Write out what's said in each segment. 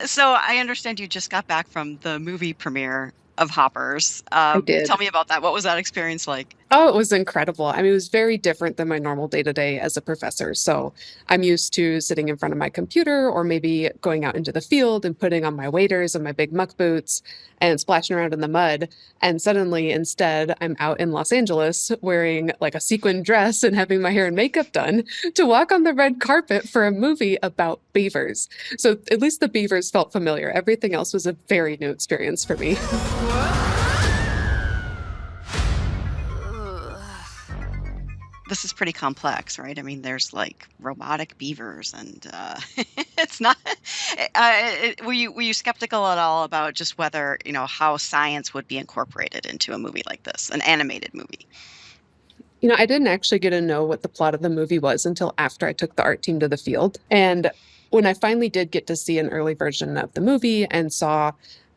So I understand you just got back from the movie premiere of Hoppers. I Tell did. me about that. What was that experience like? Oh, it was incredible. I mean, it was very different than my normal day to day as a professor. So I'm used to sitting in front of my computer or maybe going out into the field and putting on my waders and my big muck boots and splashing around in the mud. And suddenly, instead, I'm out in Los Angeles wearing like a sequin dress and having my hair and makeup done to walk on the red carpet for a movie about beavers. So at least the beavers felt familiar. Everything else was a very new experience for me. This is pretty complex, right? I mean, there's like robotic beavers, and it's not. Were you skeptical at all about just whether how science would be incorporated into a movie like this, an animated movie? I didn't actually get to know what the plot of the movie was until after I took the art team to the field. And when I finally did get to see an early version of the movie and saw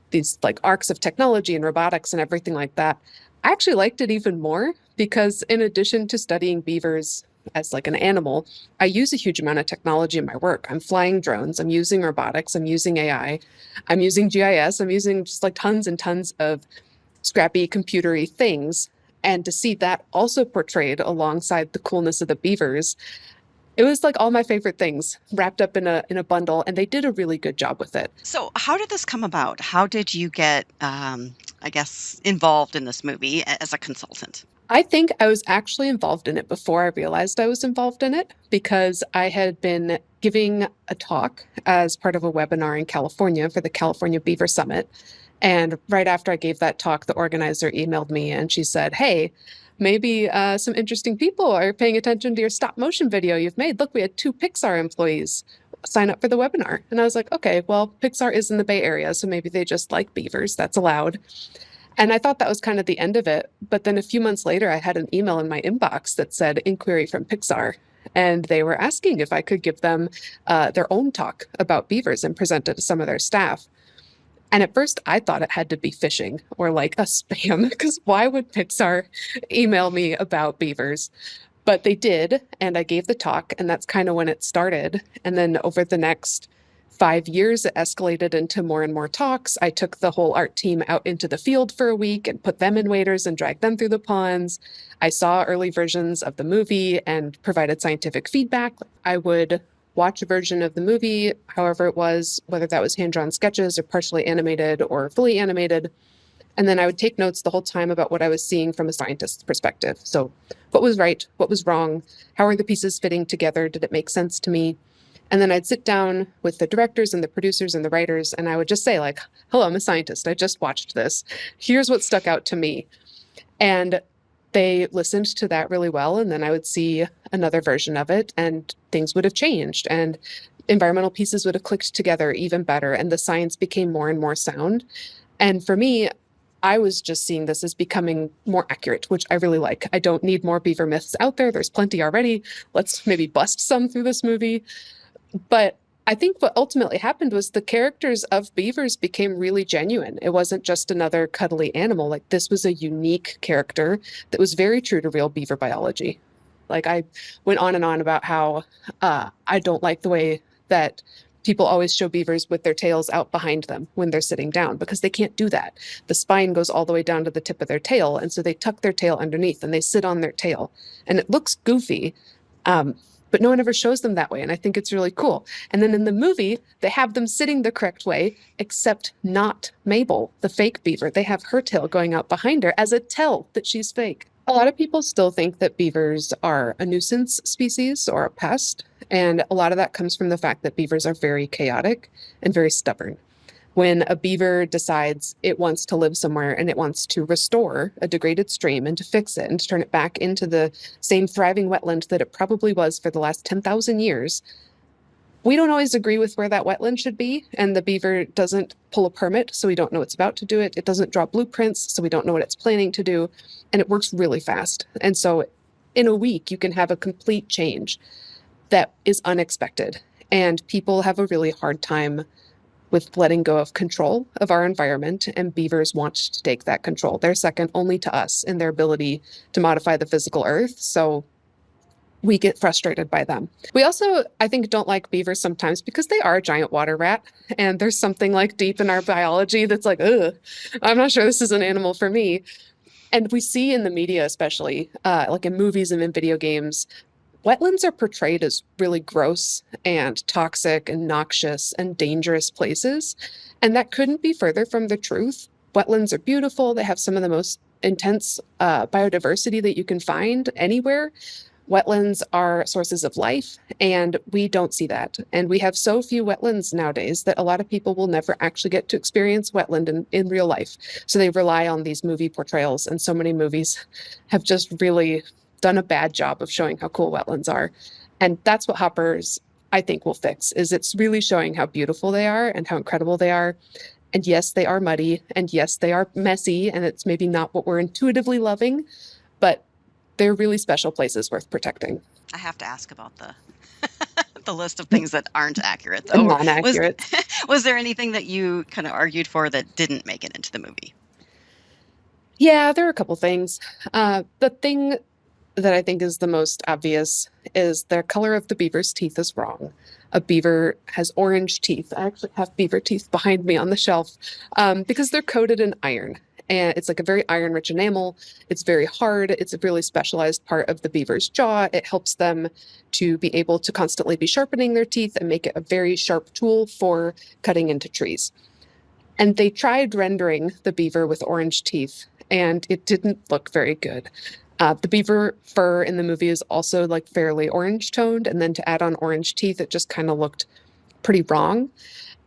these like arcs of technology and robotics and everything like that, I actually liked it even more because in addition to studying beavers as like an animal, I use a huge amount of technology in my work. I'm flying drones, I'm using robotics, I'm using AI, I'm using GIS, I'm using just like tons and tons of scrappy computery things. And to see that also portrayed alongside the coolness of the beavers, it was like all my favorite things wrapped up in a bundle, and they did a really good job with it. So, how did this come about? How did you get, I guess, involved in this movie as a consultant? I think I was actually involved in it before I realized I was involved in it because I had been giving a talk as part of a webinar in California for the California Beaver Summit. And right after I gave that talk, the organizer emailed me and she said, "Hey, maybe some interesting people are paying attention to your stop motion video you've made. Look, we had two Pixar employees sign up for the webinar." And I was like, okay, well, Pixar is in the Bay Area, so maybe they just like beavers. That's allowed. And I thought that was kind of the end of it. But then a few months later, I had an email in my inbox that said inquiry from Pixar. And they were asking if I could give them their own talk about beavers and present it to some of their staff. And at first, I thought it had to be phishing or like a spam, because why would Pixar email me about beavers? But they did, and I gave the talk, and that's kind of when it started. And then over the next 5 years, it escalated into more and more talks. I took the whole art team out into the field for a week and put them in waders and dragged them through the ponds. I saw early versions of the movie and provided scientific feedback. I would watch a version of the movie, however it was, whether that was hand drawn sketches or partially animated or fully animated. And then I would take notes the whole time about what I was seeing from a scientist's perspective. So, what was right? What was wrong? How are the pieces fitting together? Did it make sense to me? And then I'd sit down with the directors and the producers and the writers, and I would just say, like, "Hello, I'm a scientist. I just watched this. Here's what stuck out to me." And they listened to that really well. And then I would see another version of it, and things would have changed. And environmental pieces would have clicked together even better. And the science became more and more sound. And for me, I was just seeing this as becoming more accurate, which I really like. I don't need more beaver myths out there. There's plenty already. Let's maybe bust some through this movie. But I think what ultimately happened was the characters of beavers became really genuine. It wasn't just another cuddly animal. Like, this was a unique character that was very true to real beaver biology. Like, I went on and on about how I don't like the way that people always show beavers with their tails out behind them when they're sitting down, because they can't do that. The spine goes all the way down to the tip of their tail. And so they tuck their tail underneath and they sit on their tail. And it looks goofy. Um, but no one ever shows them that way. And I think it's really cool. And then in the movie, they have them sitting the correct way, except not Mabel, the fake beaver. They have her tail going out behind her as a tell that she's fake. A lot of people still think that beavers are a nuisance species or a pest. And a lot of that comes from the fact that beavers are very chaotic and very stubborn. When a beaver decides it wants to live somewhere and it wants to restore a degraded stream and to fix it and to turn it back into the same thriving wetland that it probably was for the last 10,000 years, we don't always agree with where that wetland should be. And the beaver doesn't pull a permit, so we don't know it's about to do it. It doesn't draw blueprints, so we don't know what it's planning to do. And it works really fast. And so in a week, you can have a complete change that is unexpected. And people have a really hard time with letting go of control of our environment, and beavers want to take that control. They're second only to us in their ability to modify the physical earth. So we get frustrated by them. We also, I think, don't like beavers sometimes because they are a giant water rat. And there's something like deep in our biology that's like, ugh, I'm not sure this is an animal for me. And we see in the media, especially like in movies and in video games, wetlands are portrayed as really gross and toxic and noxious and dangerous places. And that couldn't be further from the truth. Wetlands are beautiful. They have some of the most intense biodiversity that you can find anywhere. Wetlands are sources of life, and we don't see that. And we have so few wetlands nowadays that a lot of people will never actually get to experience wetland in real life. So they rely on these movie portrayals, and so many movies have just really done a bad job of showing how cool wetlands are. And that's what Hoppers, I think, will fix, is it's really showing how beautiful they are and how incredible they are. And yes, they are muddy, and yes, they are messy, and it's maybe not what we're intuitively loving, but they're really special places worth protecting. I have to ask about the the list of things that aren't accurate, though. Or was Non-accurate. was there anything that you kind of argued for that didn't make it into the movie? Yeah, there are a couple things. The thing that I think is the most obvious is the color of the beaver's teeth is wrong. A beaver has orange teeth. I actually have beaver teeth behind me on the shelf because they're coated in iron. And it's like a very iron rich enamel. It's very hard. It's a really specialized part of the beaver's jaw. It helps them to be able to constantly be sharpening their teeth and make it a very sharp tool for cutting into trees. And they tried rendering the beaver with orange teeth, and it didn't look very good. The beaver fur in the movie is also like fairly orange toned, and then to add on orange teeth, it just kind of looked pretty wrong.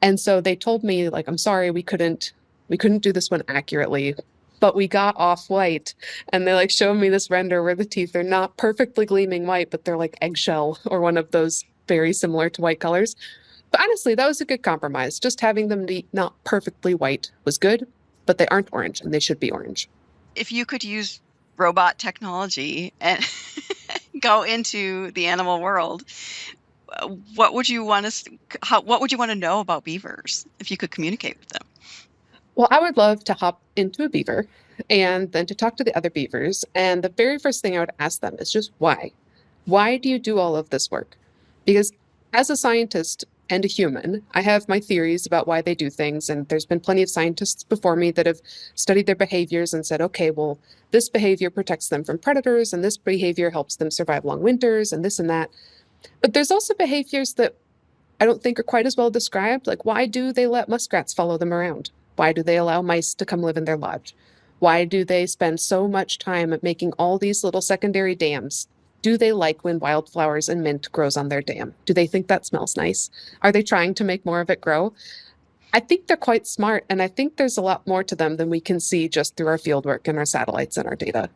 And so they told me, like, I'm sorry, we couldn't do this one accurately, but we got off white. And they like showed me this render where the teeth are not perfectly gleaming white, but they're like eggshell or one of those very similar to white colors. But honestly, that was a good compromise. Just having them be not perfectly white was good, but they aren't orange and they should be orange. If you could use robot technology and go into the animal world, what would you want to what would you want to know about beavers if you could communicate with them? Well, I would love to hop into a beaver and then to talk to the other beavers. And the very first thing I would ask them is just why? Why do you do all of this work? Because as a scientist and a human, I have my theories about why they do things. And there's been plenty of scientists before me that have studied their behaviors and said, okay, well, this behavior protects them from predators, and this behavior helps them survive long winters, and this and that. But there's also behaviors that I don't think are quite as well described. Like, why do they let muskrats follow them around? Why do they allow mice to come live in their lodge? Why do they spend so much time at making all these little secondary dams? Do they like when wildflowers and mint grows on their dam? Do they think that smells nice? Are they trying to make more of it grow? I think they're quite smart, and I think there's a lot more to them than we can see just through our fieldwork and our satellites and our data.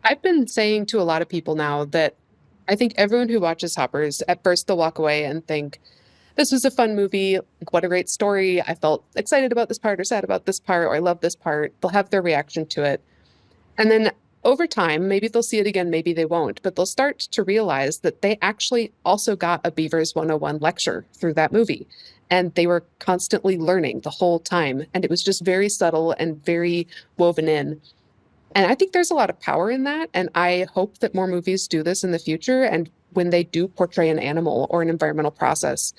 I've been saying to a lot of people now that I think everyone who watches Hoppers, at first they'll walk away and think, this was a fun movie. Like, what a great story. I felt excited about this part or sad about this part, or I love this part. They'll have their reaction to it. And then over time, maybe they'll see it again, maybe they won't, but they'll start to realize that they actually also got a Beavers 101 lecture through that movie. And they were constantly learning the whole time. And it was just very subtle and very woven in. And I think there's a lot of power in that. And I hope that more movies do this in the future. And when they do portray an animal or an environmental process,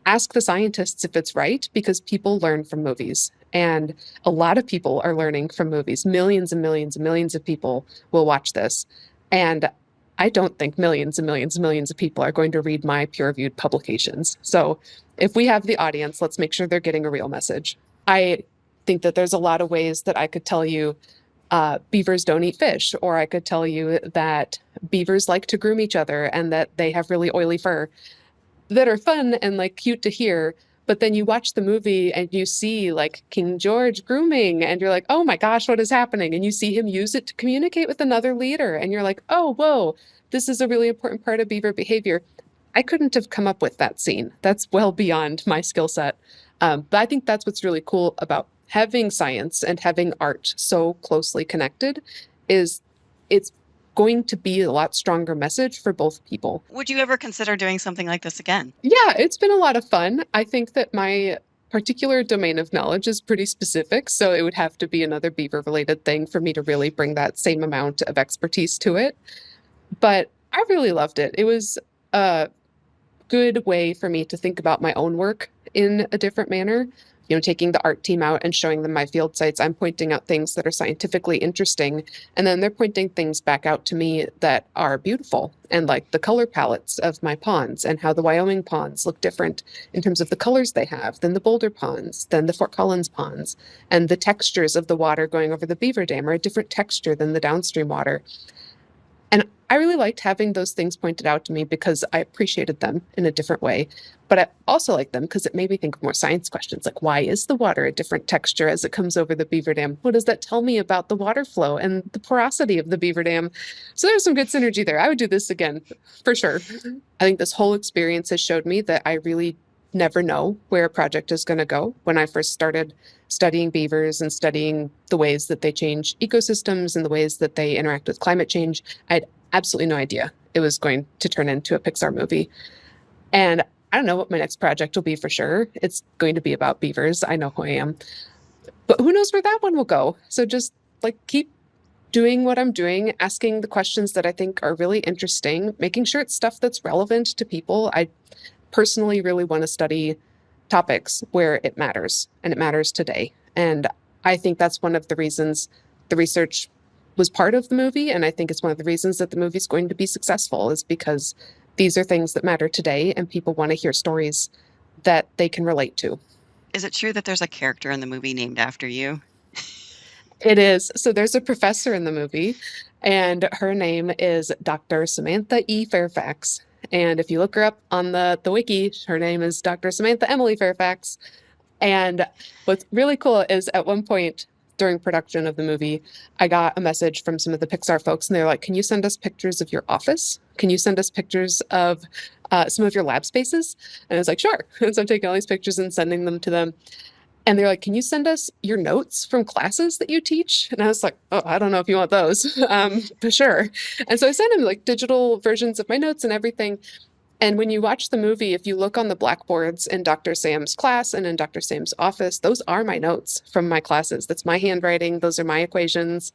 ask the scientists if it's right, because people learn from movies. And a lot of people are learning from movies. Millions and millions and millions of people will watch this. And I don't think millions and millions and millions of people are going to read my peer-reviewed publications. So if we have the audience, let's make sure they're getting a real message. I think that there's a lot of ways that I could tell you beavers don't eat fish, or I could tell you that beavers like to groom each other and that they have really oily fur, that are fun and like cute to hear. But then you watch the movie and you see like King George grooming and you're like, oh my gosh, what is happening? And you see him use it to communicate with another leader. And you're like, oh, whoa, this is a really important part of beaver behavior. I couldn't have come up with that scene. That's well beyond my skill set. But I think that's what's really cool about having science and having art so closely connected is it's going to be a lot stronger message for both people. Would you ever consider doing something like this again? Yeah, it's been a lot of fun. I think that my particular domain of knowledge is pretty specific, so it would have to be another beaver related thing for me to really bring that same amount of expertise to it. But I really loved it. It was a good way for me to think about my own work in a different manner. You know, taking the art team out and showing them my field sites, I'm pointing out things that are scientifically interesting, and then they're pointing things back out to me that are beautiful, and like the color palettes of my ponds and how the Wyoming ponds look different in terms of the colors they have than the Boulder ponds, than the Fort Collins ponds, and the textures of the water going over the Beaver Dam are a different texture than the downstream water. And I really liked having those things pointed out to me because I appreciated them in a different way. But I also liked them because it made me think of more science questions like, why is the water a different texture as it comes over the beaver dam? What does that tell me about the water flow and the porosity of the beaver dam? So there's some good synergy there. I would do this again for sure. I think this whole experience has showed me that I really never know where a project is going to go. When I first started studying beavers and studying the ways that they change ecosystems and the ways that they interact with climate change, I had absolutely no idea it was going to turn into a Pixar movie. And I don't know what my next project will be for sure. It's going to be about beavers. I know who I am. But who knows where that one will go? So just like keep doing what I'm doing, asking the questions that I think are really interesting, making sure it's stuff that's relevant to people. I personally really want to study topics where it matters and it matters today. And I think that's one of the reasons the research was part of the movie. And I think it's one of the reasons that the movie's going to be successful is because these are things that matter today and people want to hear stories that they can relate to. Is it true that there's a character in the movie named after you? It is. So there's a professor in the movie, and her name is Dr. Samantha E. Fairfax. And if you look her up on the wiki, her name is Dr. Samantha Emily Fairfax. And what's really cool is at one point during production of the movie, I got a message from some of the Pixar folks, and they're like, "Can you send us pictures of your office? Can you send us pictures of some of your lab spaces?" And I was like, "Sure." And so I'm taking all these pictures and sending them to them. And they're like, "Can you send us your notes from classes that you teach?" And I was like, "Oh, I don't know if you want those." But sure. And so I sent them like digital versions of my notes and everything. And when you watch the movie, if you look on the blackboards in Dr. Sam's class and in Dr. Sam's office, those are my notes from my classes. That's my handwriting. Those are my equations.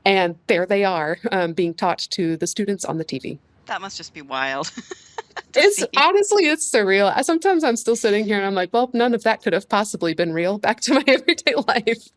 And there they are being taught to the students on the TV. That must just be wild to It's see. honestly, it's surreal. Sometimes I'm still sitting here and I'm like, well, none of that could have possibly been real. Back to my everyday life.